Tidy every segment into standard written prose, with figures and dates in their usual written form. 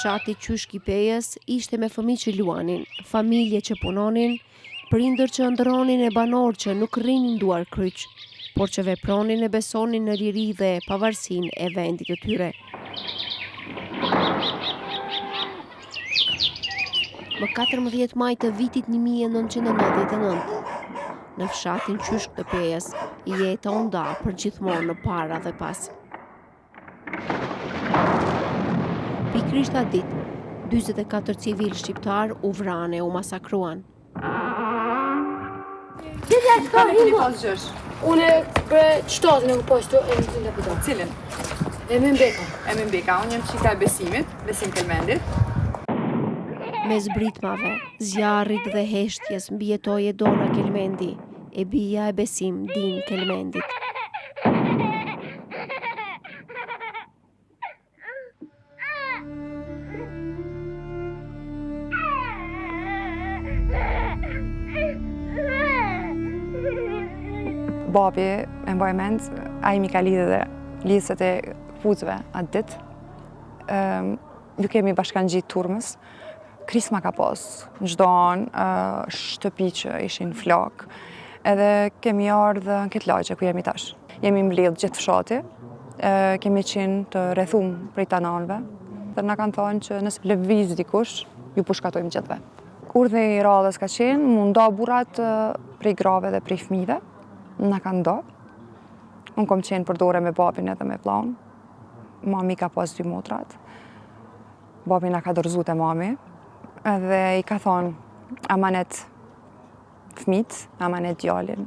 fshati Qysh Kipejës ishte me fëmijë që luanin, familje që punonin, prindër që ndronin e banor që nuk rrinin duar kryq, por që vepronin e besonin në liri dhe pavarësinë e vendit të tyre. Më 14 maj të vitit 1999, në fshatin Qysh Kipejës, jeta u nda përgjithmonë në para dhe pas. Pikrisht atë ditë, 44 civil shqiptar u vranë e u masakruan. Unë për qëtatin e kupashtu e në cilë e përdojnë. Cilin? Emin Beka. Emin Beka, unë jam qika e Besimit, Besim Kelmendit. Me zbritmave, zjarrit dhe heshtjes mbijetoi Dona Kelmendi, e bija e Besim Din Kelmendit. Babi, e mbaj mend, ai mi ka lidhe dhe lisët e kpuzëve atë ditë. Ju kemi bashkangjit turmës. Krisma ka pas në çdo anë, shtëpi që ishin flak. Edhe kemi ardhur në këtë lagje ku jemi tash. Jemi mbledh gjithë fshati. Kemi qenë të rrethum prej tananëve. Dhe na kanë thënë që nëse lëviz dikush, ju pushkatojmë gjithëve. Urdhë i radhës ka qenë mu nda burrat prej grave dhe prej fëmijëve. Na kanë nda. Unë kom qenë përdore me babin edhe me vllaun. Mami ka pas 2 motrat. Babi na ka dorëzuar te mami. Edhe i ka thonë amanet fëmijët, amanet djalin.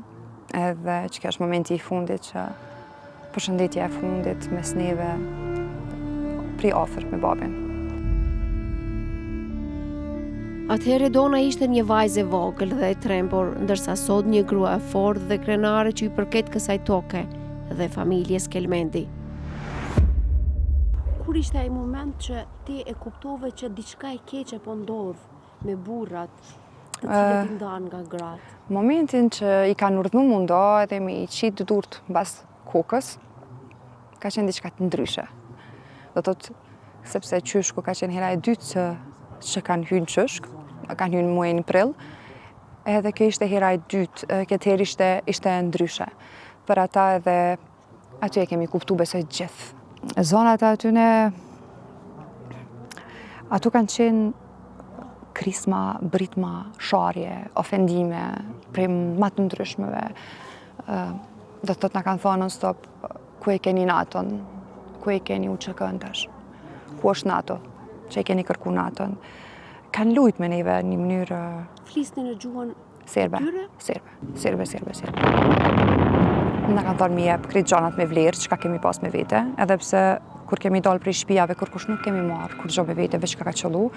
Edhe që kjo është momenti i fundit që përshëndetja e fundit mes neve prej afër me babin. Atëherë Dona ishte një vajzë e vogël dhe e trembur, ndërsa sot një grua e fortë dhe krenare që i përket kësaj toke dhe familjes Kelmendi. Kur ishte ai moment që ti e kuptove që diçka e keqe po ndodh me burrat, të cilët i ndan nga gratë? Momentin që i kanë urdhëruar mu nda edhe me i qit durt mbas kokës, ka qenë diçka të ndryshe. Do thotë sepse qyshku ka qenë hera e dytë që kanë hyrë në qyshk, kanë hyrë në muajin prill, edhe kjo ishte hera e dytë, këtë herë ishte ndryshe. Për ata edhe aty e kemi kuptu besoj gjithë. Zonat atyne, aty kanë qenë krisma, britma, sharje, ofendime, prej më të ndryshmeve. Do të na kanë thonë non-stop, ku e keni NATO-n, ku e keni UÇK-n tash, ku është NATO, që e keni kërku NATO-n. Kanë lujt me neve një mënyrë... Flisni në gjuhën serbe? Serbe. Na kanë thonë mi jep krejt gjanat me vlerë, çka kemi pas me vete, edhe pse kur kemi dalë prej shtëpiave, kërkush nuk kemi marrë kur gjë me vete, veç ka qëllu.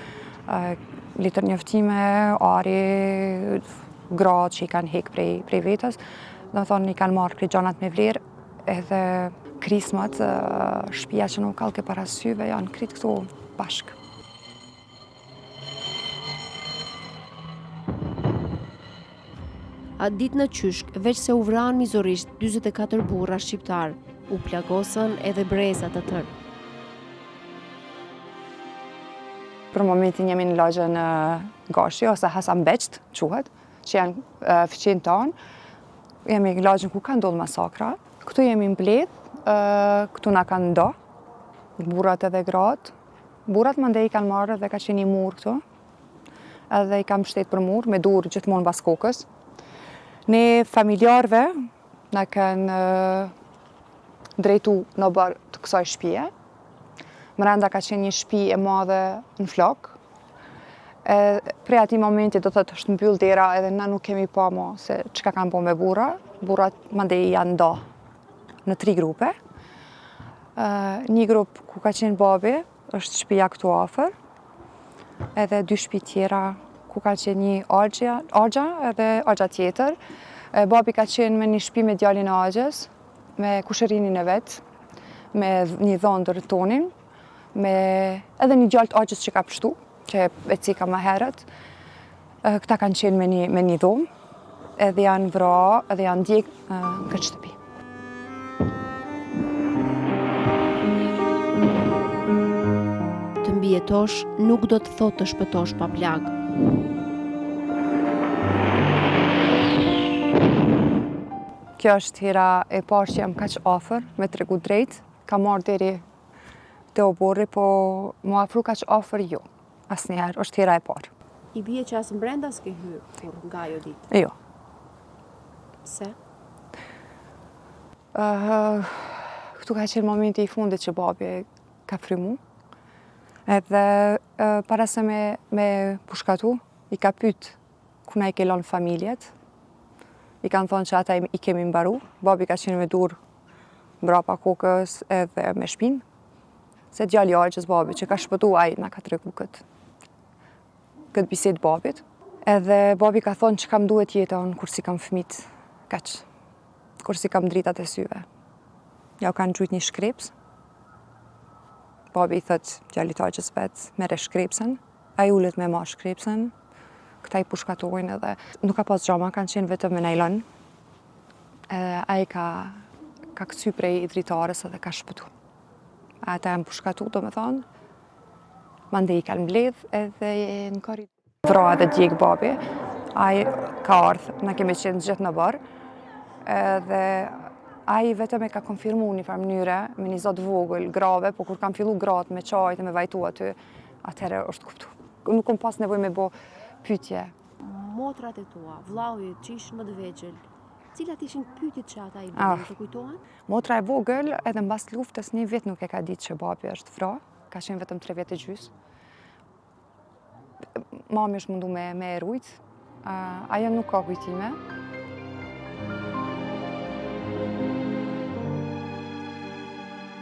Litër njoftime, ari, gratë që i kanë hek prej vetës, do të thonë i kanë marrë krejt gjanat me vlerë, edhe krismat, shtëpia që nuk kallë ke parasyve, janë krejt këto bashkë. Atë ditë në Qyshk, veç se u vranë mizorisht 44 burra shqiptar, u plagosën edhe brezat të tërë. Për momentin jemi në lagjën Gashi, ose Hasan Beqt, quhet, që janë fëqin tonë. Jemi në lagjën ku ka ndodhur masakra. Këtu jemi mbledh, këtu na kanë nda, burrat edhe gratë. Burrat mandej i kanë marrë dhe ka qenë një mur këtu, edhe i kam mbështet për mur, me dur gjithmonë bas kokës. Ne familjarve na kanë drejtu në barë të kësaj shtëpie. Mrenda ka qenë një shtëpi e madhe në flok. Prej atij momenti do thotë është mbyll dera edhe na nuk kemi pa mo se çka kanë bërë me burra. Burrat mandej janë nda në 3 grupe. Një grup ku ka qenë babi, është shtëpia këtu afër. Edhe 2 shtëpi tjera ku ka qenë një Argja edhe Argja tjetër. Babi ka qenë me një shtëpi me djalin e Argjës, me kushërinin e vet, me një dhomë të rretonin, me edhe një djalë të Argjës që ka pështu, që e cika më herët. Këta kanë qenë me një dhomë, edhe janë vra, edhe janë djeg këtë shtëpi. Të mbi jetosh nuk do të thotë të shpëtosh pa plag. Kjo është hera e parë që jam kaq afër me tregu drejt, ka marrë deri te oborri, po mu afru kaq afër jo. Asnjëherë, është hera e parë. I bie që as brenda s'ke hyrë kur nga ajo ditë. Jo. Pse? Këtu ka qenë momenti i fundit që babi ka frymu. Edhe para se me pushkatu, i ka pyet ku na i ke lënë familjet. I kanë thonë që ata i kemi mbaru. Babi ka qenë me dur mbrapa kokës edhe me shpinë. Se djali i Argjës babi që ka shpëtu, ai na ka tregu këtë bisedë babit. Edhe babi ka thonë që kam duhet jeton kur si kam fëmit, kaq. Kur si kam dritat e syve. Ja u kanë gjujt një shkreps. Babi i thot djali i Argjës vet, merre shkrepsen. Ai ulet me marr shkrepsen. Këta i pushkatojnë edhe nuk ka pas gjama, kanë qenë vetëm me najlon. Ai ka këthy prej dritares edhe ka shpëtu. Ata janë pushkatu, do me thonë. Mande i kanë mbledh edhe në korridor. Vra edhe djeg babi. Ai ka ardhë, na kemi qenë gjithë në barë. Edhe ai vetëm e ka konfirmu një farë mënyre me një zot vogël, grave, po kur kam fillu gratë me qajt e me vajtu aty, atëherë është kuptu. Nuk kom pas nevoj me bo pyetje. Motrat e tua, vllaujt që ishin më të vegjël, cilat ishin pyetjet që ata i bënin, të kujtohen? Motra e vogël, edhe mbas luftës një vit nuk e ka ditë që babi është vra, ka qenë vetëm 3 vjet e gjys. Mami është mundu me rujt, ajo nuk ka kujtime.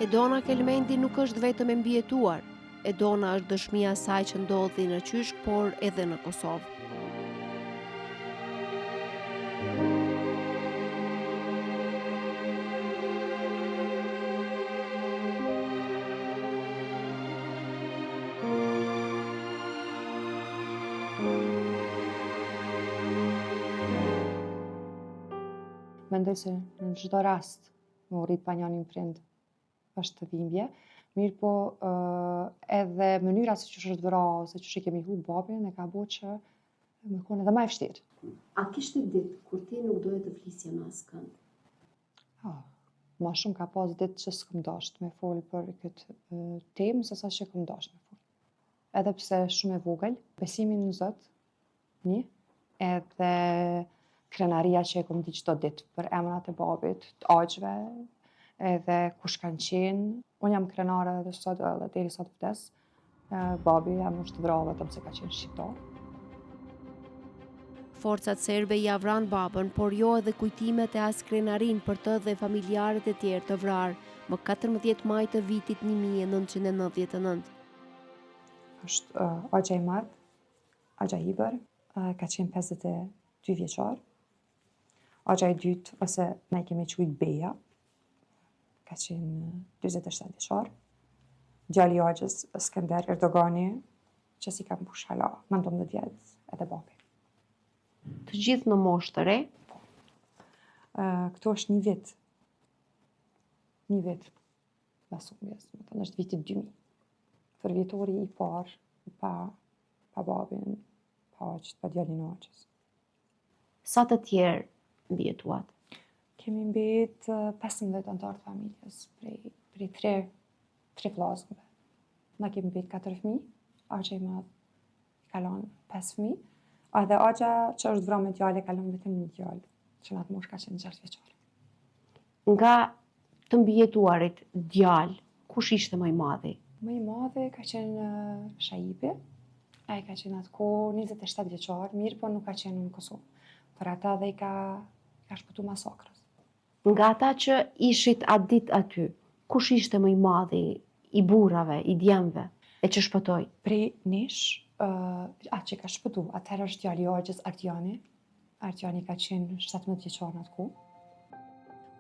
Edona Kelmendi nuk është vetëm e mbijetuar. Edona është dëshmia saj që ndodhi në Qyshk, por edhe në Kosovë. Mendoj se në çdo rast më rrit pa njënin prind është të dhimbje. Mirë po edhe mënyra se që është vra, ose që kemi hu babin, e ka bo që me kone edhe ma e vështirë. A kishte ditë kur ti nuk doje të flisje me askënd? Ma shumë ka pas ditë që s'këm dasht me folë për këtë temë, se sa që këm dasht me folë. Edhe pse shumë e vogël, besimin në Zot, një, edhe krenaria që e këm di çdo ditë për emrat e babit, të Argjëve, edhe kush kanë qenë. Unë jam krenare edhe sot, edhe deri sot vdes. Babi jam është vra vetëm se ka qenë shqiptar. Forcat serbe ja vran babën, por jo edhe kujtimet e as krenarin për të dhe familjarët e tjerë të vrarë më 14 maj të vitit 1999. Është Argja i Madh, Argja Iber, ka qenë 52 vjeçar. Argja i dytë, ose ne kemi quajtur Beja, ka qenë 47 vjeçar. Djali i Argjës, Skënder Erdogani, që si kam mbush hala, më 19 vjet, edhe babi. Të gjithë në moshë të re? Këto është një vit. Një vit. Basumjes, është viti 2000. Për vjetori i parë, pa babin, pa Argjës, pa djalin e Argjës. Sa të tjerë mbijetuat? Kemi mbet 15 anëtar të familjes, prej 3 vllazëve. Na kemi mbet 4 fëmijë, Argja i Madh ka lënë 5 fëmijë, edhe Argja që është vrarë me djalë ka lënë vetëm një djalë, që në atë moshë ka qenë 6 vjeçar. Nga të mbijetuarit djalë, kush ishte më i madhi? Më i madhi ka qenë Shaibi, ai ka qenë atë kohë 27 vjeçar, mirë po nuk ka qenë në Kosovë. Për ata dhe i ka shpëtu masakrës. Nga ata që ishit atë ditë aty, kush ishte më i madhi, i burrave, i djemve, e që shpëtoi? Prej nesh, atë që ka shpëtu, atëherë është djali i Argjës, Ardiani. Ardiani ka qenë 17 vjeçar në atë kohë.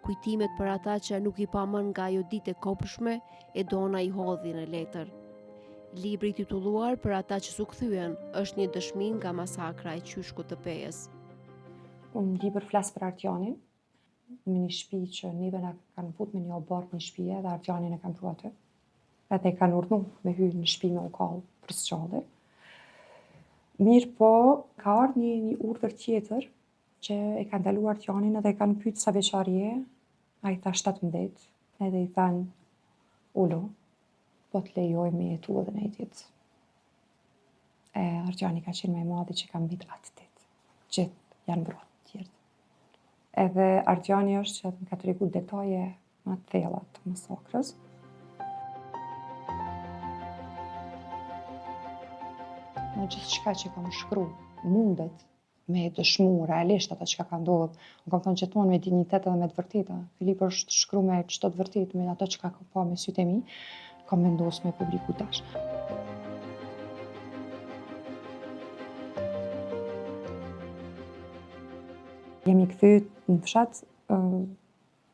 Kujtimet për ata që nuk i pa mend nga ajo ditë e kopshme, Edona i hodhi në letër. Libri titulluar Për ata që s'u kthyen është një dëshmi nga masakra e Qyshkut të Pejës. Unë në libër flas për Ardianin, me një shtëpi që neve na kanë fut me një obor në shtëpi dhe Ardianin e kanë pru aty. edhe i kanë urdhnu me hyrë në shtëpi me u kallë për sqallir. Mirë po, ka ardhur një urdhër tjetër që e kanë ndaluar Artjanin edhe e kanë pyet sa vjeçar je, ai tha 17, edhe i thanë ulo, po të lejoj me jetu edhe në jetit. Artjani ka qenë më i madhi që ka mbit atë dit. Gjithë janë vrarë të tjerë. Edhe Artjani është që më ka tregu detaje më të thella të masakrës. Në gjithë shka që kam shkru mundet me dëshmu realisht ata që ka ndodhur. Unë kam thënë gjithmonë me dignitet edhe me të vërteta. Filip është shkru me çdo të vërtetë, me ato që ka pa me sytë e mi, kam vendosur me publiku tash. Jemi kthy në fshat,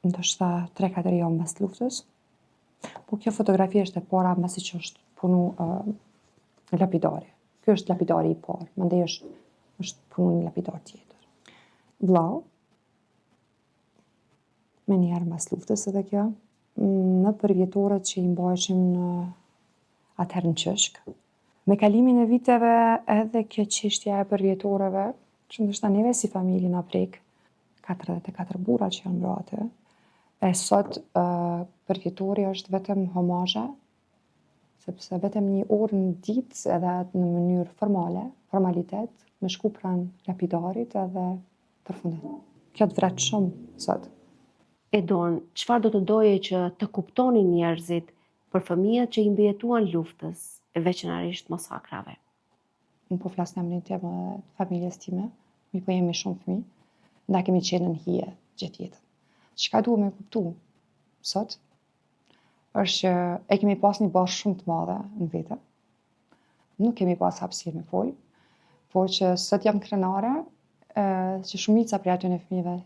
ndoshta 3-4 javë mbas luftës. Po kjo fotografi është e para mbasi që është punu lapidari. Ky është lapidari i parë, mandej është punu një lapidar tjetër. Vllau, me njerë mbas luftës edhe kjo, në përvjetoret që i mbajshim në atëherë në qëshk. Me kalimin e viteve edhe kjo çështja e përvjetoreve, që ndoshta neve si familje na prek, 44 burra që janë mbrate, e sot përvjetori është vetëm homazhe, sepse vetëm një orë në ditë edhe në mënyrë formalitet, me shku pranë lapidarit edhe përfundet. Kjo të vret shumë sot. Edon, çfarë do të doje që të kuptonin njerëzit për fëmijët që i mbijetuan luftës, veçanërisht masakrave? Unë po flas në emrin tim dhe familjes time, mi po jemi shumë fëmijë, nda kemi qenë në hije gjithë jetën. Çka duhet me kuptu sot, është që e kemi pas një bazë shumë të madhe në vete. Nuk kemi pas hapësirë me folë, por që sot jam krenare, që shumica prej atyre fëmijëve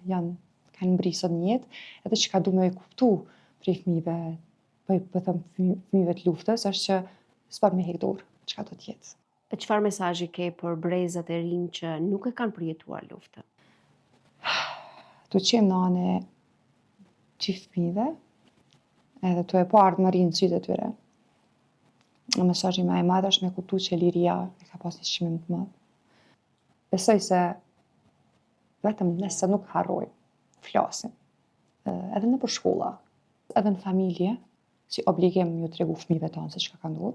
kanë mbri sot në jetë, edhe çka duhet me kuptu prej fëmijëve, po them fëmijëve të luftës, është që s'pan me hek dorë çka do të jetë. E çfarë mesazhi ke për brezat e rinj që nuk e kanë përjetuar luftën? Tu qemë në anë të fëmijëve, edhe tu e pa ardhmërinë në sytë e tyre. Mesazhi më i madh është me kuptu që liria e ka pas një çmim të madh. Besoj se vetëm nëse nuk harrojmë, flasim, edhe në për shkolla, edhe në familje, si obligim ju tregu fëmijëve tonë se çka ka ndodhur,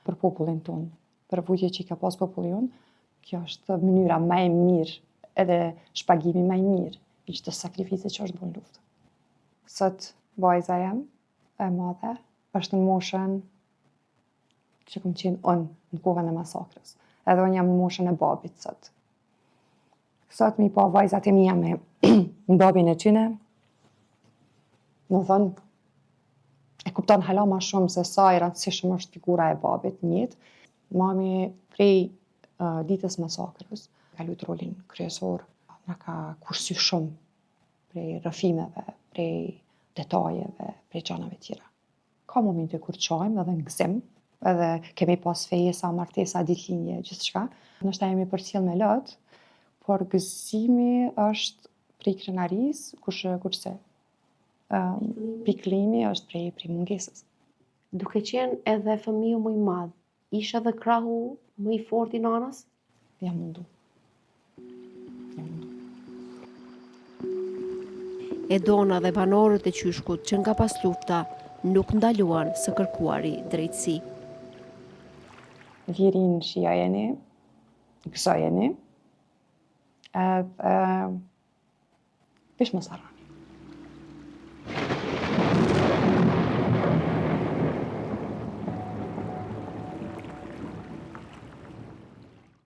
për popullin tonë, për vujtje që i ka pas populli jonë, kjo është mënyra më e mirë, edhe shpagimi më i mirë i çdo sakrifice që është bën luftë. Sot vajza jam e madhe është në moshën që kam qenë unë në kohën e masakrës. Edhe unë jam në moshën e babit sot. Sot mi pa vajzat e mia me babin e tyne, më thënë, e kupton hala ma shumë se sa i rëndësishëm është figura e babit në jetë. Mami prej ditës masakrës ka luajtur rolin kryesor, na ka kursy shumë prej rrëfimeve, prej detajeve, prej gjanave tjera. Ka momente kur qajmë edhe në gëzim, edhe kemi pas fejesa, martesa, ditëlindje, gjithçka. Ndoshta jemi përcjell me lot, por gëzimi është prej krenarisë, kurse piklimi është prej mungesës. Duke qenë edhe fëmiu më i madh, isha dhe krahu më i fortë i nanës? Jam mundu. Edona dhe banorët e qyshkut që nga pas lufta nuk ndaluan së kërkuari drejtësi. Lirin shijajeni, gëzojeni, edhe veç mos harroni.